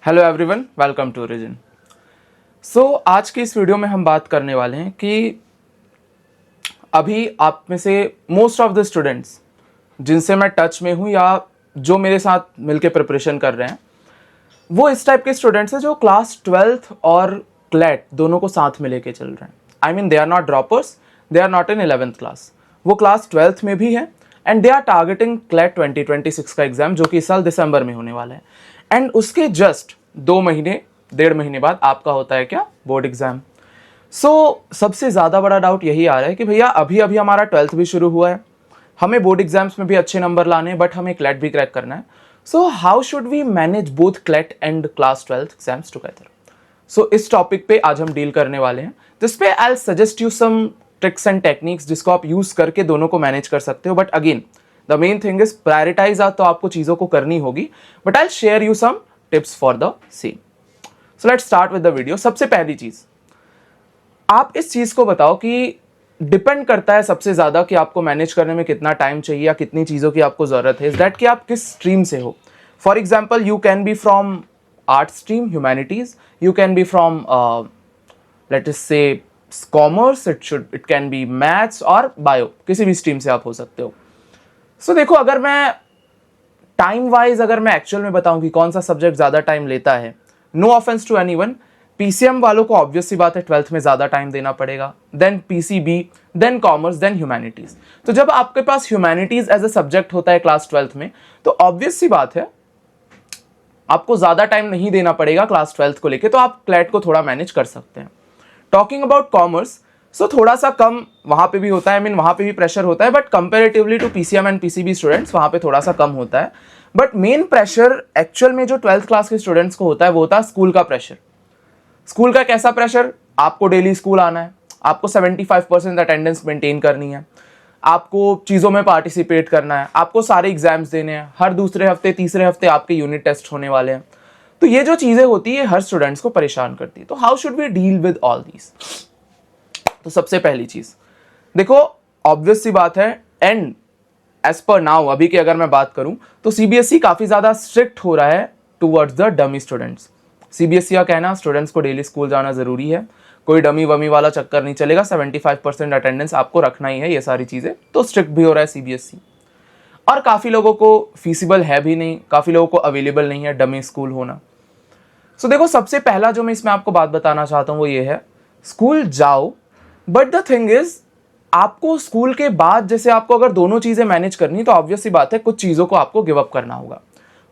Hello everyone, welcome to Origin. आज की इस वीडियो में हम बात करने वाले हैं कि अभी आप में से मोस्ट ऑफ द स्टूडेंट्स जिनसे मैं टच में हूँ या जो मेरे साथ मिलके प्रिपरेशन कर रहे हैं, वो इस टाइप के स्टूडेंट्स हैं जो क्लास 12th और क्लैट दोनों को साथ में लेके चल रहे हैं। I mean they are not droppers, they are not in 11th class, वो क्लास 12th में भी है and they are targeting CLAT 2026 का एग्जाम जो कि इस साल दिसंबर में होने वाला है। एंड उसके जस्ट 1.5 महीने बाद आपका होता है क्या, बोर्ड एग्जाम। सबसे ज़्यादा बड़ा डाउट यही आ रहा है कि भैया अभी अभी हमारा 12th भी शुरू हुआ है, हमें बोर्ड एग्जाम्स में भी अच्छे नंबर लाने हैं, बट हमें क्लैट भी क्रैक करना है। How should we manage both CLAT and class 12th exams together. इस टॉपिक पे आज हम डील करने वाले हैं, जिसपे I suggest you some tricks and techniques जिसको आप यूज करके दोनों को मैनेज कर सकते हो। But again the main thing is prioritise तो आपको चीज़ों को करनी होगी, but I share you some tips for the same. Let's start with the video. सबसे पहली चीज, आप इस चीज को बताओ कि डिपेंड करता है सबसे ज्यादा कि आपको मैनेज करने में कितना टाइम चाहिए या कितनी चीजों की आपको जरूरत है, इज दैट कि आप किस स्ट्रीम से हो। For example, you can be from art stream, humanities, you can be from let us say commerce, it can be maths और बायो, किसी भी स्ट्रीम से आप हो सकते हो। देखो, अगर मैं टाइम वाइज अगर मैं एक्चुअल में बताऊं कि कौन सा सब्जेक्ट ज्यादा टाइम लेता है, no offence to anyone, PCM वालों को ऑब्वियस सी बात है 12th में ज्यादा टाइम देना पड़ेगा, then PCB, then commerce, then humanities. तो जब आपके पास ह्यूमैनिटीज एज अ सब्जेक्ट होता है क्लास 12th में, तो ऑब्वियस सी बात है आपको ज्यादा टाइम नहीं देना पड़ेगा क्लास 12th को लेके, तो आप क्लैट को थोड़ा मैनेज कर सकते हैं। टॉकिंग अबाउट कॉमर्स, थोड़ा सा कम वहां पे भी होता है, वहां पे भी प्रेशर होता है, but comparatively to PCM and PCB students वहां पे थोड़ा सा कम होता है। बट मेन प्रेशर एक्चुअल में जो 12th क्लास के स्टूडेंट्स को होता है वो होता है स्कूल का प्रेशर। स्कूल का कैसा प्रेशर? आपको डेली स्कूल आना है, आपको 75% अटेंडेंस मेंटेन करनी है, आपको चीज़ों में पार्टिसिपेट करना है, आपको सारे एग्जाम्स देने हैं, हर दूसरे हफ्ते तीसरे हफ्ते आपके यूनिट टेस्ट होने वाले हैं। तो ये जो चीज़ें होती है हर स्टूडेंट्स को परेशान करती है। तो how should we deal with all these? तो सबसे पहली चीज़ देखो, ऑब्वियस सी बात है, एंड एज पर नाउ अभी की अगर मैं बात करूं तो सीबीएसई काफ़ी ज़्यादा स्ट्रिक्ट हो रहा है towards the dummy students. CBSE का कहना स्टूडेंट्स को डेली स्कूल जाना ज़रूरी है, कोई डमी वमी वाला चक्कर नहीं चलेगा, 75% अटेंडेंस आपको रखना ही है, ये सारी चीज़ें तो स्ट्रिक्ट भी हो रहा है सीबीएसई। और काफ़ी लोगों को फीसिबल है भी नहीं, काफ़ी लोगों को अवेलेबल नहीं है डमी स्कूल होना। देखो, सबसे पहला जो मैं इसमें आपको बात बताना चाहता हूँ वो ये है, स्कूल जाओ, बट द थिंग इज आपको स्कूल के बाद जैसे आपको अगर दोनों चीजें मैनेज करनी तो ऑब्वियस सी बात है कुछ चीजों को आपको गिव अप करना होगा।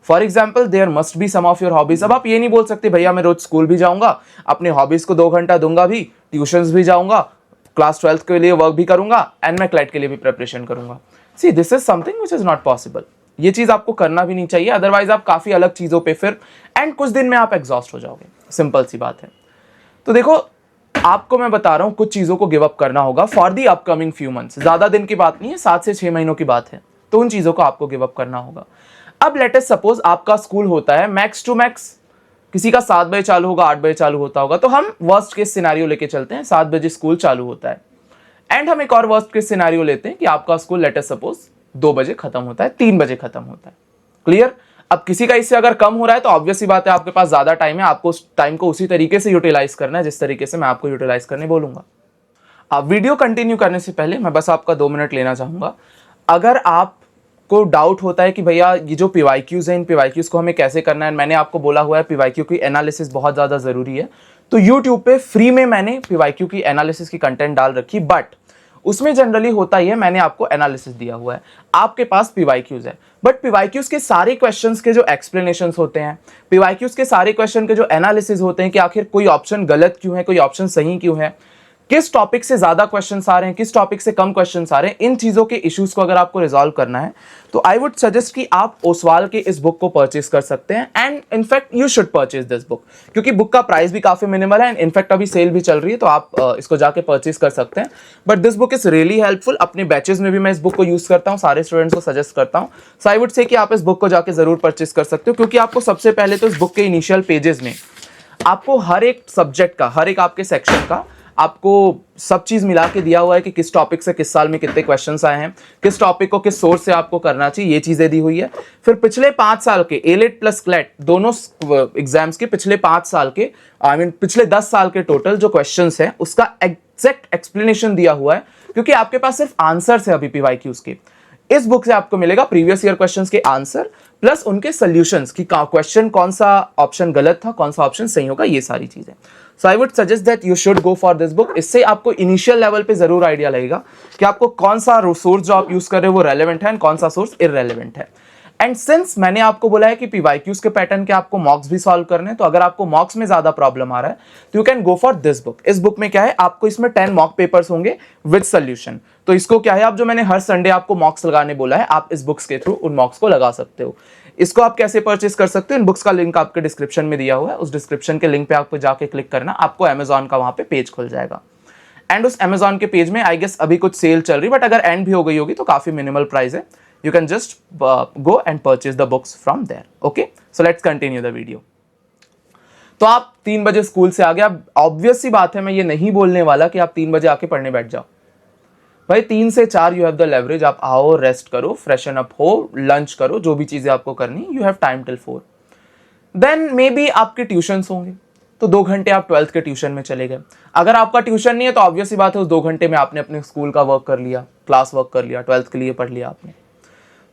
For example, there must be some of your hobbies. अब आप ये नहीं बोल सकते भैया मैं रोज स्कूल भी जाऊंगा, अपने हॉबीज को 2 घंटा दूंगा भी, ट्यूशंस भी जाऊंगा, क्लास 12th के लिए वर्क भी करूंगा एंड मैं क्लैट के लिए भी प्रिपरेशन करूंगा। See, this is something which is not possible. ये चीज आपको करना भी नहीं चाहिए, अदरवाइज आप काफी अलग चीजों पे फिर एंड कुछ दिन में आप एग्जॉस्ट हो जाओगे। सिंपल सी बात है। तो देखो, आपको मैं बता रहा हूं कुछ चीजों को गिव अप करना होगा for the upcoming few months. ज्यादा दिन की बात नहीं है, 7 से 6 महीनों की बात है, तो उन चीजों को आपको गिव अप करना होगा। अब लेट अस सपोज आपका स्कूल होता है मैक्स टू मैक्स, किसी का 7 बजे चालू होगा, 8 बजे चालू होता होगा, तो हम वर्स्ट केस सिनेरियो लेके चलते हैं, 7 बजे स्कूल चालू होता है। एंड हम एक और वर्स्ट केस सिनेरियो लेते हैं कि आपका स्कूल लेट अस सपोज 2 बजे खत्म होता है, 3 बजे खत्म होता है। क्लियर? अब किसी का इससे अगर कम हो रहा है तो ऑब्वियस सी बात है आपके पास ज्यादा टाइम है, आपको उस टाइम को उसी तरीके से यूटिलाइज करना है जिस तरीके से मैं आपको यूटिलाइज करने बोलूंगा। अब वीडियो कंटिन्यू करने से पहले मैं बस आपका 2 मिनट लेना चाहूंगा। अगर आपको डाउट होता है कि भैया ये जो पीवाईक्यूज है, इन पीवाईक्यूज को हमें कैसे करना है, मैंने आपको बोला हुआ है पीवाईक्यू की एनालिसिस बहुत ज्यादा जरूरी है, तो यूट्यूब पे फ्री में मैंने पीवाईक्यू की एनालिसिस की कंटेंट डाल रखी, बट उसमें जनरली होता ही है मैंने आपको एनालिसिस दिया हुआ है, आपके पास पीवाईक्यूज है, बट पीवाईक्यूज के सारे क्वेश्चंस के जो एक्सप्लेनेशंस होते हैं, पीवाईक्यूज के सारे क्वेश्चन के जो एनालिसिस होते हैं कि आखिर कोई ऑप्शन गलत क्यों है, कोई ऑप्शन सही क्यों है, किस टॉपिक से ज्यादा क्वेश्चंस आ रहे हैं, किस टॉपिक से कम क्वेश्चंस आ रहे हैं, इन चीजों के इश्यूज को अगर आपको रिजॉल्व करना है तो आई वुड सजेस्ट कि आप ओसवाल के इस बुक को परचेज कर सकते हैं। And in fact you should purchase this book, क्योंकि बुक का प्राइस भी काफी मिनिमल है एंड इनफैक्ट अभी सेल भी चल रही है, तो आप इसको जाके परचेज कर सकते हैं। But this book is really helpful. अपने बैचेज में भी मैं इस बुक को यूज करता हूँ, सारे स्टूडेंट्स को सजेस्ट करता हूँ। सो आई वुड से कि आप इस बुक को जाके जरूर परचेज कर सकते हो, क्योंकि आपको सबसे पहले तो इस बुक के इनिशियल पेजेस में आपको हर एक सब्जेक्ट का, हर एक आपके सेक्शन का आपको सब चीज़ मिला के दिया हुआ है कि किस टॉपिक से किस साल में कितने क्वेश्चंस आए हैं, किस टॉपिक को किस सोर्स से आपको करना चाहिए, ये चीज़ें दी हुई है। फिर पिछले 5 साल के एलेट प्लस क्लैट दोनों एग्जाम्स के पिछले 5 साल के पिछले 10 साल के टोटल जो क्वेश्चंस हैं उसका एग्जैक्ट एक्सप्लेनेशन दिया हुआ है, क्योंकि आपके पास सिर्फ आंसर्स है अभी पीवाईक्यूज के। इस बुक से आपको मिलेगा प्रीवियस ईयर क्वेश्चंस के आंसर प्लस उनके सॉल्यूशंस कि क्वेश्चन कौन सा ऑप्शन गलत था, कौन सा ऑप्शन सही होगा, ये सारी चीजें। So I would suggest that you should go for this book. इससे आपको इनिशियल लेवल पे जरूर आइडिया लगेगा कि आपको कौन सा सोर्स जो आप यूज कर रहे हो वो रेलेवेंट है एंड कौन सा सोर्स इररेलेवेंट है। एंड सिंस मैंने आपको बोला है कि पीवाईक्यूज के पैटर्न के आपको मॉक्स भी सॉल्व करने हैं, तो अगर आपको मॉक्स में ज्यादा प्रॉब्लम आ रहा है तो you can go for this book. इस बुक में क्या है, आपको इसमें 10 मॉक पेपर्स होंगे विद सोल्यूशन। तो इसको क्या है, आप जो मैंने हर संडे आपको मॉक्स लगाने बोला है, आप इस बुक्स के थ्रू उन मॉक्स को लगा सकते हो। इसको आप कैसे परचेस कर सकते हो, इन बुक्स का लिंक आपके डिस्क्रिप्शन में दिया हुआ है। उस डिस्क्रिप्शन के लिंक पे आपको जाके क्लिक करना, आपको अमेजॉन का वहां पे पेज खुल जाएगा। एंड उस अमेजॉन के पेज में आई गेस अभी कुछ सेल चल रही, बट अगर एंड भी हो गई होगी तो काफी मिनिमल प्राइस है। You can just go and purchase the books from there. Okay, so let's continue the video. तो आप 3 बजे स्कूल से आ गए। अब ऑब्वियस सी बात है, मैं ये नहीं बोलने वाला कि आप 3 बजे आके पढ़ने बैठ जाओ। भाई 3 से 4 यू हैव द लेवरेज। आप आओ, रेस्ट करो, फ्रेशन अप हो, लंच करो, जो भी चीजें आपको करनी, you have time till 4। Then maybe आपके ट्यूशंस होंगे, तो 2 घंटे आप 12th के ट्यूशन में चले गए। अगर आपका ट्यूशन नहीं है तो ऑब्वियस सी बात है, उस 2 घंटे में आपने अपने स्कूल का वर्क कर लिया, क्लास वर्क कर लिया, 12th के लिए पढ़ लिया आपने।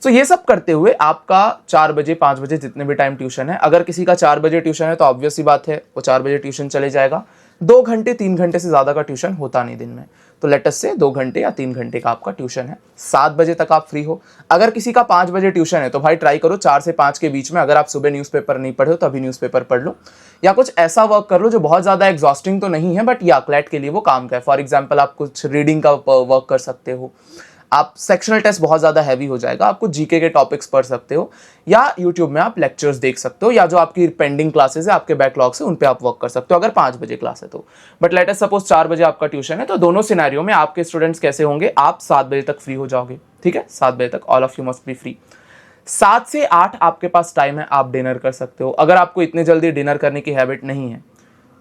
तो ये सब करते हुए आपका 4 बजे 5 बजे जितने भी टाइम ट्यूशन है, अगर किसी का 4 बजे ट्यूशन है तो ऑब्वियस सी बात है वो 4 बजे ट्यूशन चले जाएगा। 2 घंटे 3 घंटे से ज्यादा का ट्यूशन होता नहीं दिन में, तो लेट अस से 2 घंटे या 3 घंटे का आपका ट्यूशन है। 7 बजे तक आप फ्री हो। अगर किसी का 5 बजे ट्यूशन है तो भाई ट्राई करो 4 से 5 के बीच में, अगर आप सुबह न्यूज़पेपर नहीं पढ़े हो तो अभी न्यूज़पेपर पढ़ लो, या कुछ ऐसा वर्क कर लो जो बहुत ज्यादा एग्जॉस्टिंग तो नहीं है बट या क्लैट के लिए वो काम का है। फॉर एग्जाम्पल आप कुछ रीडिंग का वर्क कर सकते हो, आप सेक्शनल टेस्ट बहुत ज्यादा हैवी हो जाएगा, आप कुछ जीके के टॉपिक्स पढ़ सकते हो, या यूट्यूब में आप लेक्चर्स देख सकते हो, या जो आपकी पेंडिंग क्लासेस है, आपके बैकलॉग से, उन पे आप वर्क कर सकते हो अगर 5 बजे क्लास है तो। बट लेट अस सपोज 4 बजे आपका ट्यूशन है, तो दोनों सिनेरियो में आपके स्टूडेंट्स कैसे होंगे, आप 7 बजे तक फ्री हो जाओगे। ठीक है, 7 बजे तक all of you must be free. 7 से 8 आपके पास टाइम है, आप डिनर कर सकते हो। अगर आपको इतने जल्दी डिनर करने की हैबिट नहीं है,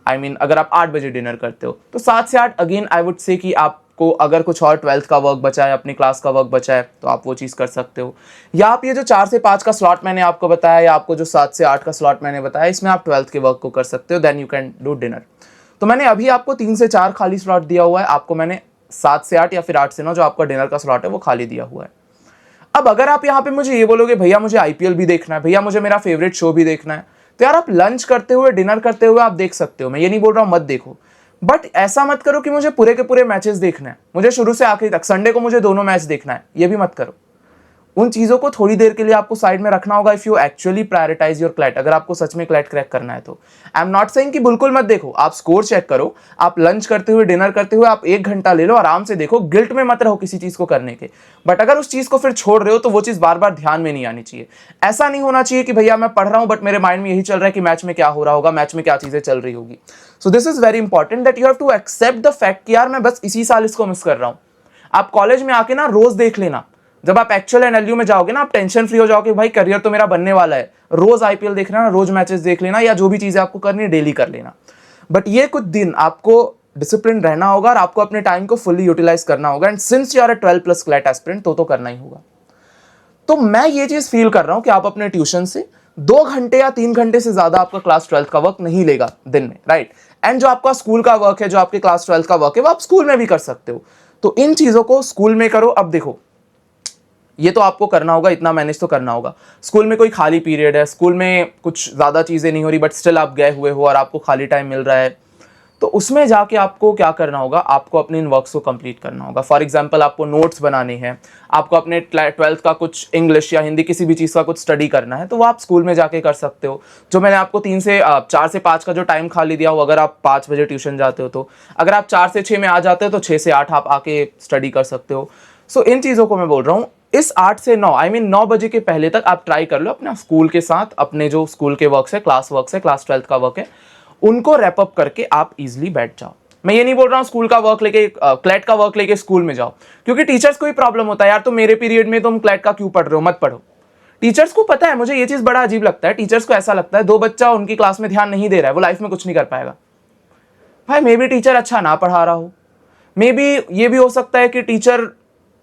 आई मीन अगर आप 8 बजे डिनर करते हो, तो 7 से 8 अगेन आई वुड से कि आपको अगर कुछ और 12th का वर्क बचा है, अपनी क्लास का वर्क बचा है, तो आप वो चीज़ कर सकते हो। या आप ये जो 4 से 5 का स्लॉट मैंने आपको बताया, या आपको जो 7 से 8 का स्लॉट मैंने बताया, इसमें आप 12th के वर्क को कर सकते हो, then you can do dinner. तो मैंने अभी आपको 3 से 4 खाली स्लॉट दिया हुआ है, आपको मैंने 7 से 8 या फिर 8 से 9 जो आपका डिनर का स्लॉट है वो खाली दिया हुआ है। अब अगर आप यहाँ पे मुझे ये बोलोगे भैया मुझे आईपीएल भी देखना है, भैया मुझे मेरा फेवरेट शो भी देखना है, तो यार आप लंच करते हुए, डिनर करते हुए आप देख सकते हो। मैं ये नहीं बोल रहा हूँ मत देखो, बट ऐसा मत करो कि मुझे पूरे के पूरे मैचेस देखना है, मुझे शुरू से आखिरी तक, संडे को मुझे दोनों मैच देखना है, ये भी मत करो। उन चीज़ों को थोड़ी देर के लिए आपको साइड में रखना होगा if you actually prioritise your CLAT. अगर आपको सच में क्लैट क्रैक करना है तो आई एम नॉट सेइंग कि बिल्कुल मत देखो, आप स्कोर चेक करो, आप लंच करते हुए, डिनर करते हुए आप 1 घंटा ले लो, आराम से देखो, गिल्ट में मत रहो किसी चीज़ को करने के। बट अगर उस चीज़ को फिर छोड़ रहे हो तो वो चीज़ बार बार ध्यान में नहीं आनी चाहिए। ऐसा नहीं होना चाहिए कि भैया मैं पढ़ रहा हूँ बट मेरे माइंड में यही चल रहा है कि मैच में क्या हो रहा होगा, मैच में क्या चीज़ें चल रही होगी। So this is very important that you have to accept the fact कि यार मैं बस इसी साल इसको मिस कर रहा हूँ। आप कॉलेज में आके ना रोज देख लेना, जब आप एक्चुअल एनएलयू में जाओगे ना, आप टेंशन फ्री हो जाओगे, भाई करियर तो मेरा बनने वाला है, रोज आईपीएल देख लेना, रोज मैचेस देख लेना, या जो भी चीजें आपको करनी है डेली कर लेना। बट ये कुछ दिन आपको डिसिप्लिन रहना होगा और आपको अपने टाइम को फुल्ली यूटिलाइज करना होगा। And since you are a 12+ CLAT aspirant तो करना ही होगा। तो मैं ये चीज फील कर रहा हूं कि आप अपने ट्यूशन से 2 घंटे या 3 घंटे से ज्यादा आपका क्लास 12th का वर्क नहीं लेगा दिन में, राइट। एंड जो आपका स्कूल का वर्क है, जो आपके क्लास 12th का वर्क है, वो आप स्कूल में भी कर सकते हो। तो इन चीजों को स्कूल में करो। अब देखो, ये तो आपको करना होगा, इतना मैनेज तो करना होगा। स्कूल में कोई खाली पीरियड है, स्कूल में कुछ ज़्यादा चीज़ें नहीं हो रही, बट स्टिल आप गए हुए हो और आपको खाली टाइम मिल रहा है, तो उसमें जाके आपको क्या करना होगा, आपको अपने इन वर्क्स को कंप्लीट करना होगा। फॉर एग्जांपल आपको नोट्स बनाने हैं, आपको अपने 12th का कुछ इंग्लिश या हिंदी किसी भी चीज़ का कुछ स्टडी करना है, तो वो आप स्कूल में जाके कर सकते हो। जो मैंने आपको 4 से 5 का जो टाइम खाली दिया हो, अगर आप 5 बजे ट्यूशन जाते हो तो, अगर आप 4 से 6 में आ जाते हो तो 6 से 8 आप आके स्टडी कर सकते हो। सो इन चीज़ों को मैं बोल रहा हूँ, इस 8 से 9 आई मीन 9 बजे के पहले तक आप ट्राई कर लो अपना स्कूल के साथ, अपने जो स्कूल के वर्क्स है, क्लास 12th का वर्क है, उनको रैप अप करके आप इजीली बैठ जाओ। मैं ये नहीं बोल रहा हूँ स्कूल का वर्क लेके, क्लैट का वर्क लेके स्कूल में जाओ, क्योंकि टीचर्स को ही प्रॉब्लम होता है, यार तुम मेरे पीरियड में तुम क्लैट का क्यों पढ़ रहे हो, मत पढ़ो। टीचर्स को पता है, मुझे ये चीज़ बड़ा अजीब लगता है, टीचर्स को ऐसा लगता है 2 बच्चा उनकी क्लास में ध्यान नहीं दे रहा है, वो लाइफ में कुछ नहीं कर पाएगा। भाई मे बी टीचर अच्छा ना पढ़ा रहा हो, मे बी ये भी हो सकता है कि टीचर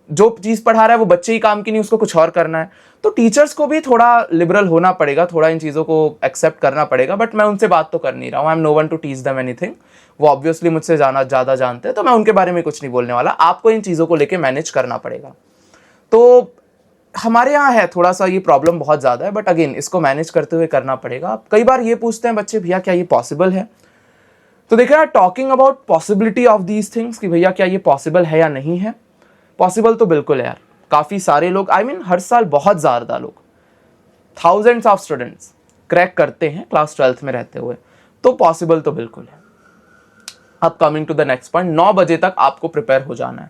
जो चीज़ पढ़ा रहा है वो बच्चे ही काम की नहीं, उसको कुछ और करना है। तो टीचर्स को भी थोड़ा लिबरल होना पड़ेगा, थोड़ा इन चीज़ों को एक्सेप्ट करना पड़ेगा। बट मैं उनसे बात तो कर नहीं रहा हूँ, I am no one to teach them anything. वो ऑब्वियसली मुझसे ज़्यादा जानते हैं, तो मैं उनके बारे में कुछ नहीं बोलने वाला। आपको इन चीज़ों को लेकर मैनेज करना पड़ेगा। तो हमारे यहाँ है थोड़ा सा ये प्रॉब्लम बहुत ज़्यादा है, बट अगेन इसको मैनेज करते हुए करना पड़ेगा। आप कई बार ये पूछते हैं बच्चे, भैया क्या ये पॉसिबल है? तो देखिए यार, talking about possibility of these things कि भैया क्या ये पॉसिबल है या नहीं है, पॉसिबल तो बिल्कुल है यार। काफ़ी सारे लोग, आई मीन हर साल बहुत ज़्यादा लोग, थाउजेंड्स ऑफ स्टूडेंट्स क्रैक करते हैं क्लास 12th में रहते हुए, तो पॉसिबल तो बिल्कुल है। अब coming to the next point, 9 बजे तक आपको प्रिपेयर हो जाना है।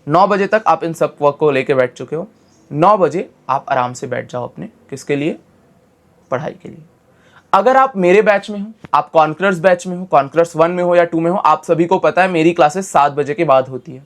9 बजे तक आप इन सब वर्क को लेके बैठ चुके हो, 9 बजे आप आराम से बैठ जाओ अपने, किसके लिए? पढ़ाई के लिए। अगर आप मेरे बैच में हो, आप कॉन्करर्स बैच में हो, कॉन्करर्स 1 में हो या 2 में हो, आप सभी को पता है मेरी क्लासेस 7 बजे के बाद होती है।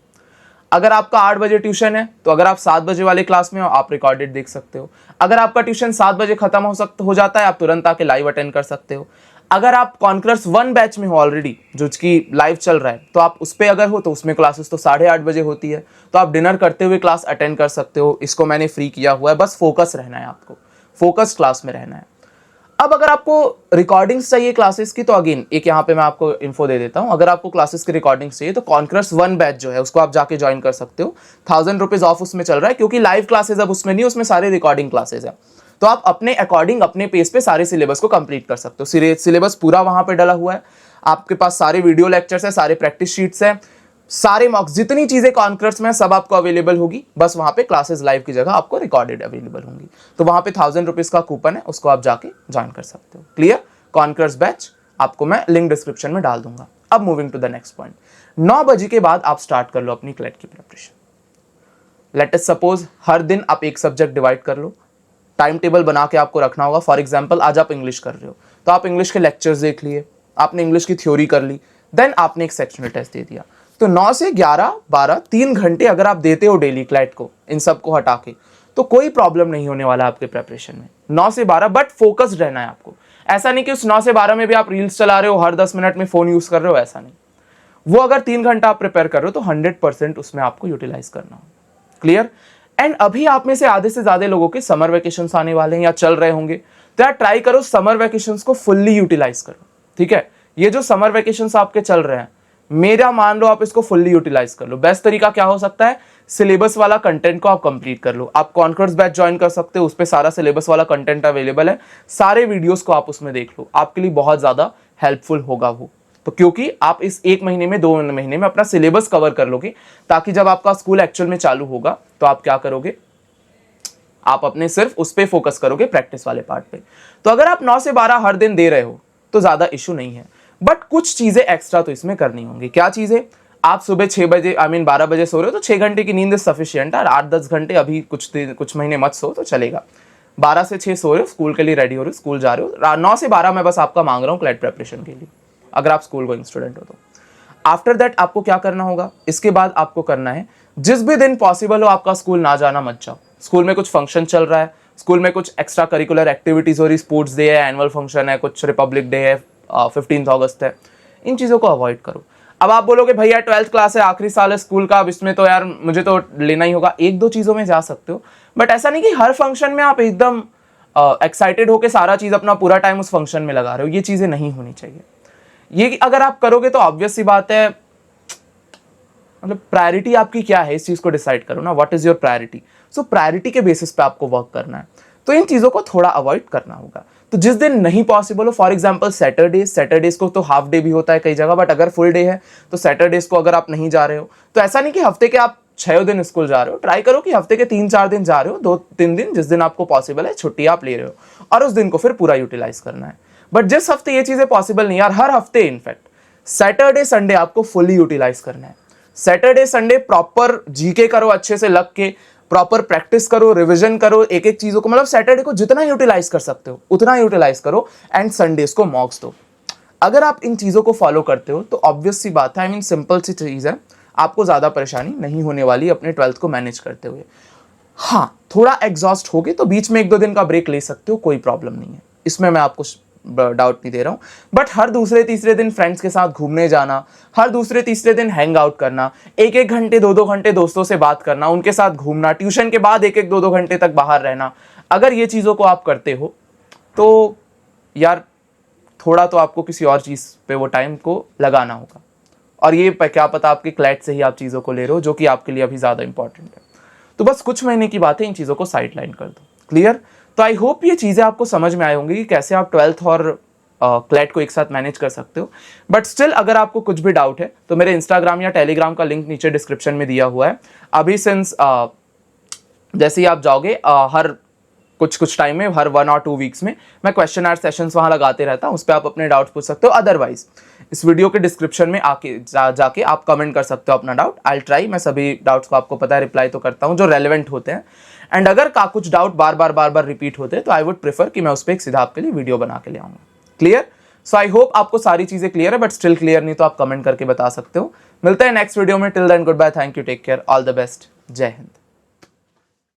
अगर आपका 8 बजे ट्यूशन है, तो अगर आप 7 बजे वाले क्लास में हो, आप रिकॉर्डेड देख सकते हो। अगर आपका ट्यूशन 7 बजे खत्म हो जाता है, आप तुरंत आके लाइव अटेंड कर सकते हो। अगर आप कॉन्करर्स 1 बैच में हो ऑलरेडी, जो कि लाइव चल रहा है, तो आप उस पर अगर हो तो उसमें क्लासेस तो 8:30 बजे होती है, तो आप डिनर करते हुए क्लास अटेंड कर सकते हो। इसको मैंने फ्री किया हुआ है, बस फोकस रहना है आपको, फोकस क्लास में रहना है। अब अगर आपको रिकॉर्डिंग्स चाहिए क्लासेस की, तो अगेन एक यहाँ पे मैं आपको इन्फो दे देता हूँ। अगर आपको क्लासेस की रिकॉर्डिंग्स चाहिए तो कॉन्करर्स 1 बैच जो है उसको आप जाके ज्वाइन कर सकते हो। 1000 रुपीज ऑफ उसमें चल रहा है, क्योंकि लाइव क्लासेस अब उसमें नहीं, उसमें सारे रिकॉर्डिंग क्लासेस है। तो आप अपने अकॉर्डिंग अपने पेस पे सारे सिलेबस को कंप्लीट कर सकते हो। सिलेबस पूरा वहां पे डला हुआ है, आपके पास सारे वीडियो लेक्चर्स है, सारे प्रैक्टिस शीट्स है, सारे मॉक्स, जितनी चीजें कॉन्करर्स में सब आपको अवेलेबल होगी। बस वहां पे क्लासेस लाइव की जगह आपको रिकॉर्डेड अवेलेबल होंगी। तो वहां पे 1000 रुपीज का कूपन है, उसको आप जाके ज्वाइन कर सकते हो। क्लियर? कॉन्करर्स बैच आपको मैं लिंक डिस्क्रिप्शन में डाल दूंगा। अब moving to the next point, 9 बजे के बाद आप स्टार्ट कर लो अपनी क्लैट की प्रिपरेशन। लेट अस सपोज हर दिन आप एक सब्जेक्ट डिवाइड कर लो, टाइम टेबल बना के आपको रखना होगा। फॉर एग्जाम्पल आज आप इंग्लिश कर रहे हो, तो आप इंग्लिश के लेक्चर्स देख लिए, आपने इंग्लिश की थ्योरी कर ली, देन आपने एक सेक्शनल टेस्ट दे दिया। तो 9 से 11, 12, 3 घंटे अगर आप देते हो डेली क्लैट को, इन सब को हटा के, तो कोई प्रॉब्लम नहीं होने वाला आपके प्रिपरेशन में। 9 से 12, बट फोकस्ड रहना है आपको। ऐसा नहीं कि उस 9 से 12 में भी आप रील्स चला रहे हो, हर 10 मिनट में फोन यूज कर रहे हो, ऐसा नहीं। वो अगर 3 घंटा आप प्रिपेयर कर रहे हो तो 100% उसमें आपको यूटिलाइज करना हो। क्लियर? एंड अभी आप में से आधे से ज्यादा लोगों के समर वेकेशंस आने वाले हैं या चल रहे होंगे, तो यार ट्राई करो समर वेकेशंस को फुल्ली यूटिलाइज करो। ठीक है? ये जो समर वेकेशंस आपके चल रहे हैं, मेरा मान लो आप इसको फुल्ली यूटिलाइज कर लो। बेस्ट तरीका क्या हो सकता है? सिलेबस वाला कंटेंट को आप कंप्लीट कर लो। आप कॉन्कर्स बैच ज्वाइन कर सकते हो, उस पर सारा सिलेबस वाला कंटेंट अवेलेबल है, सारे वीडियोस को आप उसमें देख लो, आपके लिए बहुत ज्यादा हेल्पफुल होगा वो। तो क्योंकि आप इस 1 महीने में 2 महीने में अपना सिलेबस कवर कर लोगे, ताकि जब आपका स्कूल एक्चुअल में चालू होगा तो आप क्या करोगे? आप अपने सिर्फ उस पर फोकस करोगे, प्रैक्टिस वाले पार्ट पे। तो अगर आप 9 से 12 हर दिन दे रहे हो तो ज्यादा इशू नहीं है, बट कुछ चीजें एक्स्ट्रा तो इसमें करनी होंगी। क्या चीजें? आप सुबह 6 बजे, आई मीन 12 बजे सो रहे हो तो 6 घंटे की नींद सफिशियंट है। 8-10 घंटे अभी कुछ महीने मत सो तो चलेगा। 12 से 6 सो रहे हो, स्कूल के लिए रेडी हो रहे हो, स्कूल जा रहे हो। 9 से 12 मैं बस आपका मांग रहा हूँ क्लैट प्रिपरेशन के लिए, अगर आप स्कूल गोइंग स्टूडेंट हो तो। आफ्टर दैट आपको क्या करना होगा? इसके बाद आपको करना है, जिस भी दिन पॉसिबल हो आपका स्कूल ना जाना मत जाओ। स्कूल में कुछ फंक्शन चल रहा है, स्कूल में कुछ एक्स्ट्रा करिकुलर एक्टिविटीज हो रही, स्पोर्ट्स डे है, एनुअल फंक्शन है, कुछ रिपब्लिक डे है, 15 अगस्त है, इन चीज़ों को अवॉइड करो। अब आप बोलोगे भैया 12th क्लास है, आखिरी साल है स्कूल का, अब इसमें तो यार मुझे तो लेना ही होगा। 1-2 चीज़ों में जा सकते हो, बट ऐसा नहीं कि हर फंक्शन में आप एकदम एक्साइटेड होकर सारा चीज़ अपना पूरा टाइम उस फंक्शन में लगा रहे हो। ये चीज़ें नहीं होनी चाहिए। ये अगर आप करोगे तो ऑब्वियस सी बात है, मतलब प्रायोरिटी आपकी क्या है इस चीज़ को डिसाइड करो ना, what is your priority. So priority के बेसिस पे आपको वर्क करना है, तो इन चीज़ों को थोड़ा अवॉइड करना होगा। तो जिस दिन नहीं पॉसिबल हो, फॉर एग्जांपल सैटरडेज को तो हाफ डे भी होता है कई जगह, बट अगर फुल डे है तो सैटरडेज को अगर आप नहीं जा रहे हो, तो ऐसा नहीं कि हफ्ते के आप 6 दिन स्कूल जा रहे हो, ट्राई करो कि हफ्ते के 3-4 दिन जा रहे हो, 2-3 दिन जिस दिन आपको पॉसिबल है छुट्टी आप ले रहे हो, और उस दिन को फिर पूरा यूटिलाइज करना है। बट जिस हफ्ते ये चीज़ें पॉसिबल नहीं यार, हर हफ्ते इनफैक्ट सैटरडे संडे आपको फुल्ली यूटिलाइज करना है। सैटरडे संडे प्रॉपर जीके करो, अच्छे से लग के प्रॉपर प्रैक्टिस करो, रिवीजन करो, एक एक चीजों को, मतलब सैटरडे को जितना यूटिलाइज कर सकते हो उतना यूटिलाइज करो, एंड संडेज को मॉक्स दो। अगर आप इन चीजों को फॉलो करते हो तो ऑब्वियस सी बात है, आई मीन सिंपल सी चीज है, आपको ज्यादा परेशानी नहीं होने वाली अपने 12th को मैनेज करते हुए। हाँ, थोड़ा एग्जॉस्ट हो गए तो बीच में 1-2 दिन का ब्रेक ले सकते हो, कोई प्रॉब्लम नहीं है इसमें। मैं आपको डाउट नहीं दे रहा हूँ, बट हर दूसरे तीसरे दिन फ्रेंड्स के साथ घूमने जाना, हर दूसरे तीसरे दिन हैंग आउट करना, एक एक घंटे 2-2 घंटे दोस्तों से बात करना, उनके साथ घूमना, ट्यूशन के बाद एक एक 2-2 घंटे तक बाहर रहना, अगर ये चीज़ों को आप करते हो तो यार थोड़ा तो आपको किसी और चीज़ पे वो टाइम को लगाना होगा। और ये क्या पता आपके क्लैट से ही आप चीज़ों को ले रहे हो जो कि आपके लिए अभी ज़्यादा इंपॉर्टेंट है। तो बस कुछ महीने की बात है, इन चीज़ों को साइडलाइन कर दो। क्लियर? तो आई होप ये चीज़ें आपको समझ में आई होंगी कि कैसे आप 12th और क्लैट को एक साथ मैनेज कर सकते हो। बट स्टिल अगर आपको कुछ भी डाउट है तो मेरे इंस्टाग्राम या टेलीग्राम का लिंक नीचे डिस्क्रिप्शन में दिया हुआ है। अभी सिंस जैसे ही आप जाओगे हर कुछ टाइम में, हर 1 और 2 वीक्स में मैं क्वेश्चन आर सेशंस वहाँ लगाते रहता हूँ, उस पर आप अपने डाउट्स पूछ सकते हो। अदरवाइज इस वीडियो के डिस्क्रिप्शन में आके जाके आप कमेंट कर सकते हो अपना डाउट। आई ट्राई, मैं सभी डाउट्स को आपको पता है रिप्लाई तो करता हूँ जो रेलेवेंट होते हैं। एंड अगर कुछ डाउट बार बार रिपीट होते हैं तो आई वुड प्रेफर कि मैं उस पर एक सीधा आपके लिए वीडियो बना के ले आऊँगा। क्लियर? सो आई होप आपको सारी चीज़ें क्लियर है, बट स्टिल क्लियर नहीं तो आप कमेंट करके बता सकते हो। मिलते हैं नेक्स्ट वीडियो में। Till then goodbye, thank you, take care, all the best, जय हिंद।